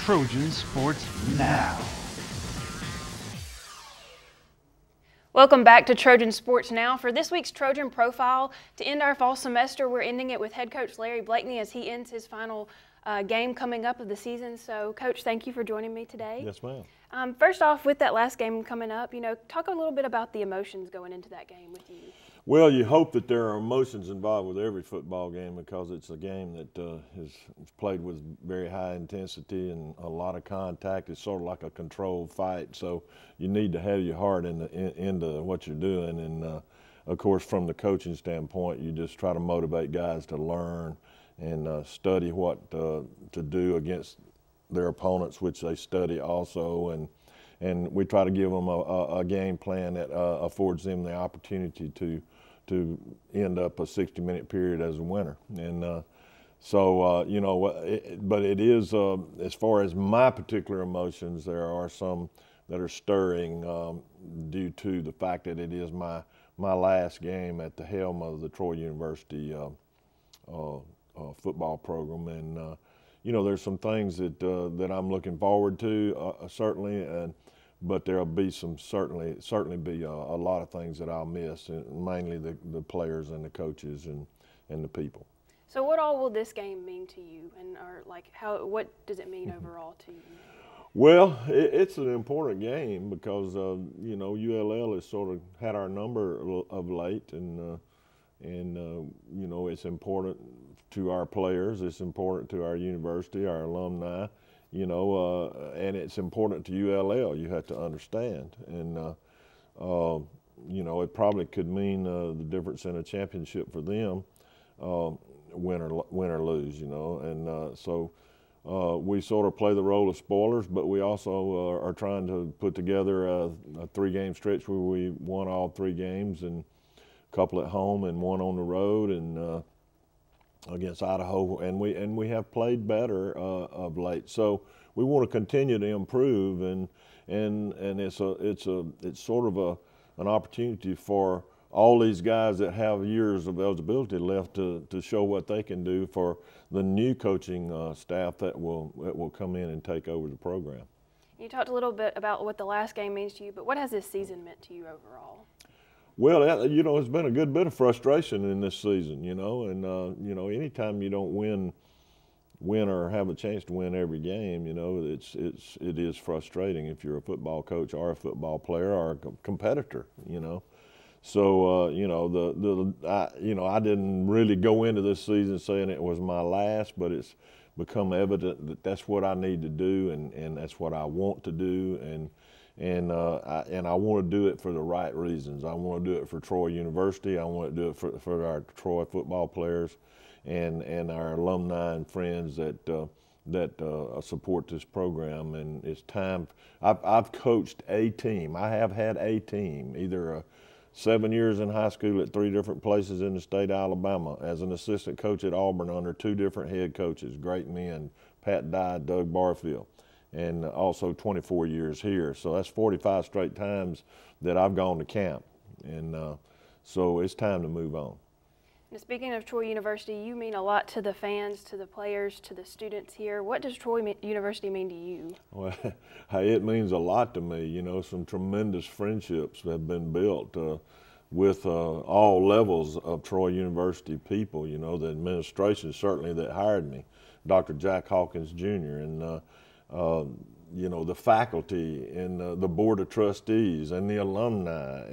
Trojan Sports Now. Welcome back to Trojan Sports Now. For this week's Trojan Profile, to end our fall semester, we're ending it with head coach Larry Blakeney as he ends his final game coming up of the season. So, Coach, thank you for joining me today. Yes, ma'am. First off, with that last game coming up, talk a little bit about the emotions going into that game with you. Well, you hope that there are emotions involved with every football game because it's a game that is played with very high intensity and a lot of contact. It's sort of like a controlled fight, so you need to have your heart into what you're doing. And, of course, from the coaching standpoint, you just try to motivate guys to learn and study what to do against their opponents, which they study also. And we try to give them a game plan that affords them the opportunity to end up a 60-minute period as a winner. And but it is, as far as my particular emotions, there are some that are stirring due to the fact that it is my last game at the helm of the Troy University football program. And, there's some things that I'm looking forward to, certainly, but there'll be certainly be a lot of things that I'll miss, mainly the players and the coaches and the people. So what all will this game mean to you, what does it mean overall to you? Well, it's an important game because ULL has sort of had our number of late, and it's important to our players. It's important to our university, our alumni. And it's important to ULL, you have to understand. And, it probably could mean the difference in a championship for them, win or lose, And so we sort of play the role of spoilers, but we also are trying to put together a 3-game stretch where we won all 3 games, and a couple at home and 1 on the road, and against Idaho, and we have played better of late. So we want to continue to improve, and it's sort of an opportunity for all these guys that have years of eligibility left to show what they can do for the new coaching staff that will come in and take over the program. You talked a little bit about what the last game means to you, but what has this season meant to you overall? Well, it's been a good bit of frustration in this season, and anytime you don't win or have a chance to win every game, it is frustrating if you're a football coach or a football player or a competitor, So I didn't really go into this season saying it was my last, but it's become evident that that's what I need to do, and that's what I want to do, and I want to do it for the right reasons. I want to do it for Troy University. I want to do it for our Troy football players and our alumni and friends that support this program. And it's time. I've coached a team. I have had a team, either 7 years in high school at 3 different places in the state of Alabama, as an assistant coach at Auburn under 2 different head coaches, great men, Pat Dye, Doug Barfield, and also 24 years here. So that's 45 straight times that I've gone to camp. And so it's time to move on. And speaking of Troy University, you mean a lot to the fans, to the players, to the students here. What does Troy University mean to you? Well, it means a lot to me. Some tremendous friendships have been built with all levels of Troy University people. The administration certainly that hired me, Dr. Jack Hawkins Jr., and the faculty and the board of trustees and the alumni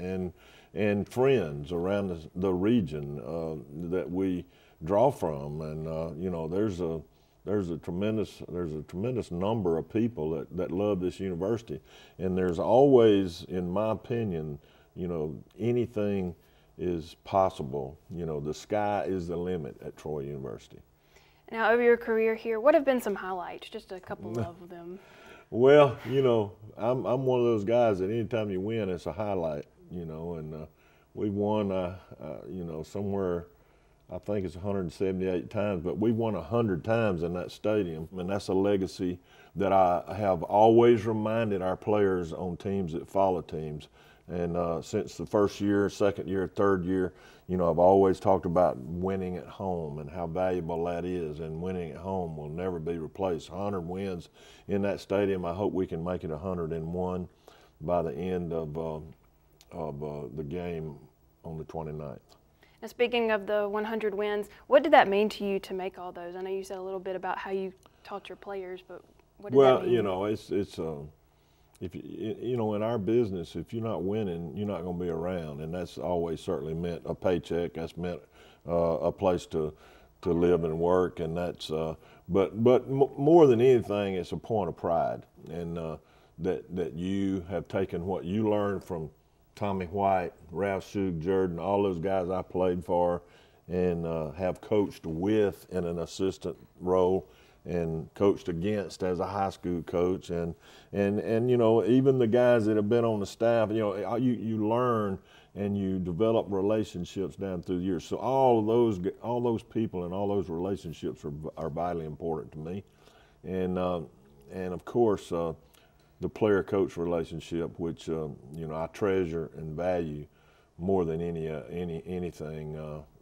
and friends around the region that we draw from, and there's a tremendous number of people that love this university, and there's always, in my opinion, anything is possible. The sky is the limit at Troy University. Now, over your career here, what have been some highlights? Just a couple of them. Well, I'm one of those guys that anytime you win, it's a highlight, and we won, somewhere, I think it's 178 times, but we won 100 times in that stadium, and that's a legacy that I have always reminded our players on teams that follow teams And since the first year, second year, third year, you know, I've always talked about winning at home and how valuable that is, and winning at home will never be replaced. 100 wins in that stadium, I hope we can make it 101 by the end of the game on the 29th. And speaking of the 100 wins, what did that mean to you to make all those? I know you said a little bit about how you taught your players, but what did that mean? Well, you know, it's if you know, in our business, if you're not winning, you're not going to be around, and that's always certainly meant a paycheck. That's meant a place to live and work, and that's but more than anything, it's a point of pride, and that you have taken what you learned from Tommy White, Ralph Shug Jordan, all those guys I played for, and have coached with in an assistant role, and coached against as a high school coach, and you know, even the guys that have been on the staff, you know, you learn and you develop relationships down through the years. So all those people and all those relationships are vitally important to me, and of course the player-coach relationship, which you know, I treasure and value more than anything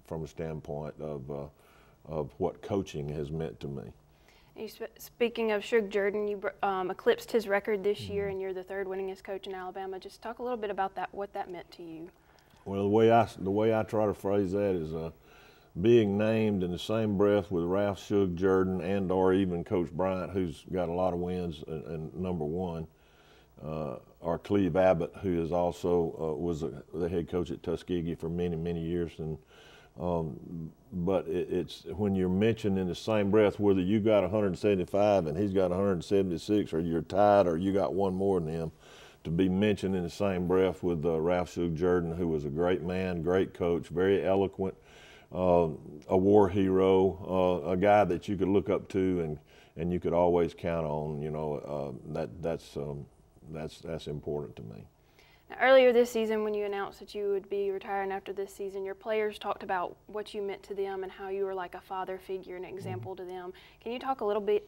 from a standpoint of what coaching has meant to me. Speaking of Shug Jordan, you eclipsed his record this year, and you're the third winningest coach in Alabama. Just talk a little bit about that, what that meant to you. Well, the way I try to phrase that is being named in the same breath with Ralph Shug Jordan and/or even Coach Bryant, who's got a lot of wins, and #1, or Cleve Abbott, who is also was the head coach at Tuskegee for many years, and but it's when you're mentioned in the same breath, whether you got 175 and he's got 176, or you're tied, or you got one more than him, to be mentioned in the same breath with Ralph Shug Jordan, who was a great man, great coach, very eloquent, a war hero, a guy that you could look up to and you could always count on. You know, that's important to me. Now, earlier this season, when you announced that you would be retiring after this season, your players talked about what you meant to them and how you were like a father figure, an example to them. Can you talk a little bit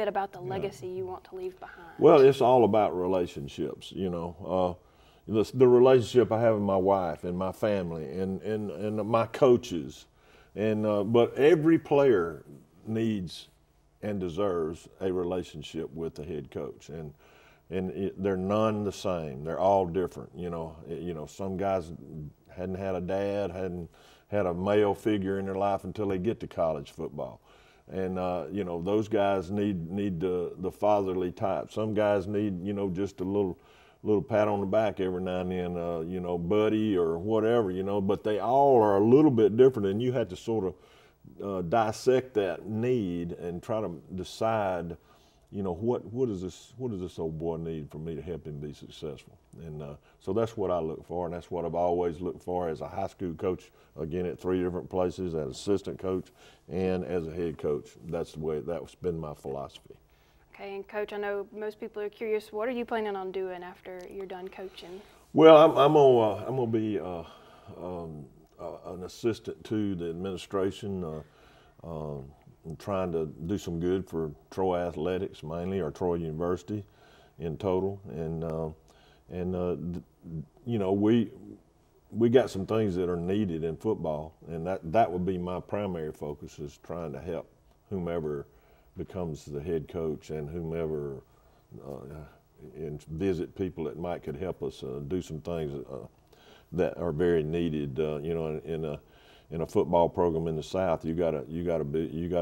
about the legacy you want to leave behind? Well, it's all about relationships. You know, the relationship I have with my wife and my family and my coaches, and but every player needs and deserves a relationship with the head coach, and they're none the same. They're all different. You know, some guys hadn't had a dad, hadn't had a male figure in their life until they get to college football, and you know, those guys need the fatherly type. Some guys need, you know, just a little pat on the back every now and then, you know, buddy or whatever, you know. But they all are a little bit different, and you have to sort of dissect that need and try to decide, you know, what does this old boy need for me to help him be successful? And so that's what I look for, and that's what I've always looked for as a high school coach, again at 3 different places, as assistant coach and as a head coach. That's been my philosophy. Okay, and Coach, I know most people are curious, what are you planning on doing after you're done coaching? Well, I'm gonna be an assistant to the administration. I'm trying to do some good for Troy athletics mainly, or Troy University in total, and you know, we got some things that are needed in football, and that would be my primary focus, is trying to help whomever becomes the head coach and whomever and visit people that could help us do some things that are very needed. You know, in a football program in the South, you gotta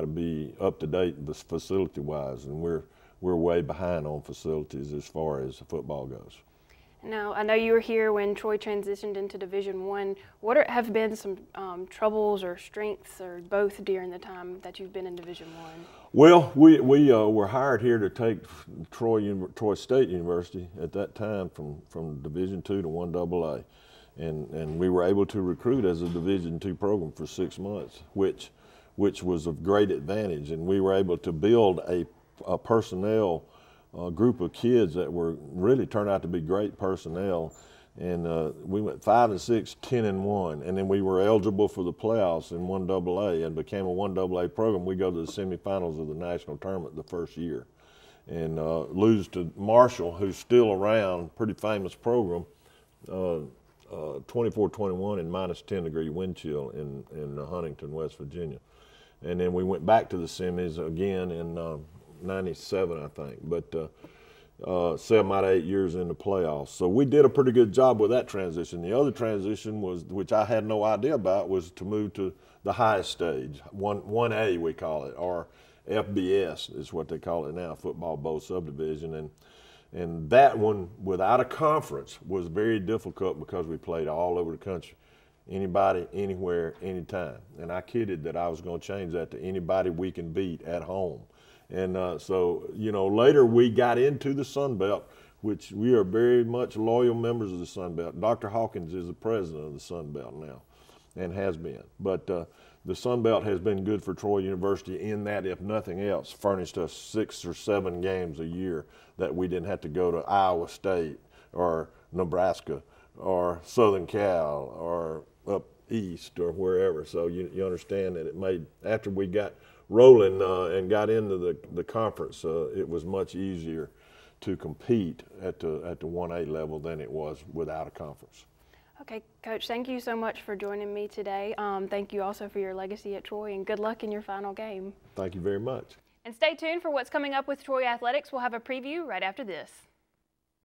be up to date facility wise, and we're way behind on facilities as far as football goes. Now, I know you were here when Troy transitioned into Division I. What have been some troubles or strengths, or both, during the time that you've been in Division I? Well, we were hired here to take Troy State University at that time from Division II to 1AA. And we were able to recruit as a Division II program for 6 months, which was of great advantage. And we were able to build a personnel group of kids that really turned out to be great personnel. And we went 5-6, 10-1, and then we were eligible for the playoffs in 1AA and became a 1AA program. We go to the semifinals of the national tournament the first year, and lose to Marshall, who's still around, pretty famous program, 24-21 and minus 10-degree wind chill in Huntington, West Virginia. And then we went back to the semis again in 97, I think. But 7 out of 8 years in the playoffs. So we did a pretty good job with that transition. The other transition was, which I had no idea about, was to move to the highest stage, 1A we call it, or FBS is what they call it now, Football Bowl Subdivision. And that one, without a conference, was very difficult because we played all over the country. Anybody, anywhere, anytime. And I kidded that I was going to change that to anybody we can beat at home. And so, you know, later we got into the Sun Belt, which we are very much loyal members of the Sun Belt. Dr. Hawkins is the president of the Sun Belt now and has been. But the Sun Belt has been good for Troy University in that, if nothing else, furnished us 6 or 7 games a year that we didn't have to go to Iowa State or Nebraska or Southern Cal or up east or wherever. So you understand that it made, after we got rolling and got into the conference, it was much easier to compete at the 1A level than it was without a conference. Okay, Coach, thank you so much for joining me today. Thank you also for your legacy at Troy, and good luck in your final game. Thank you very much. And stay tuned for what's coming up with Troy Athletics. We'll have a preview right after this.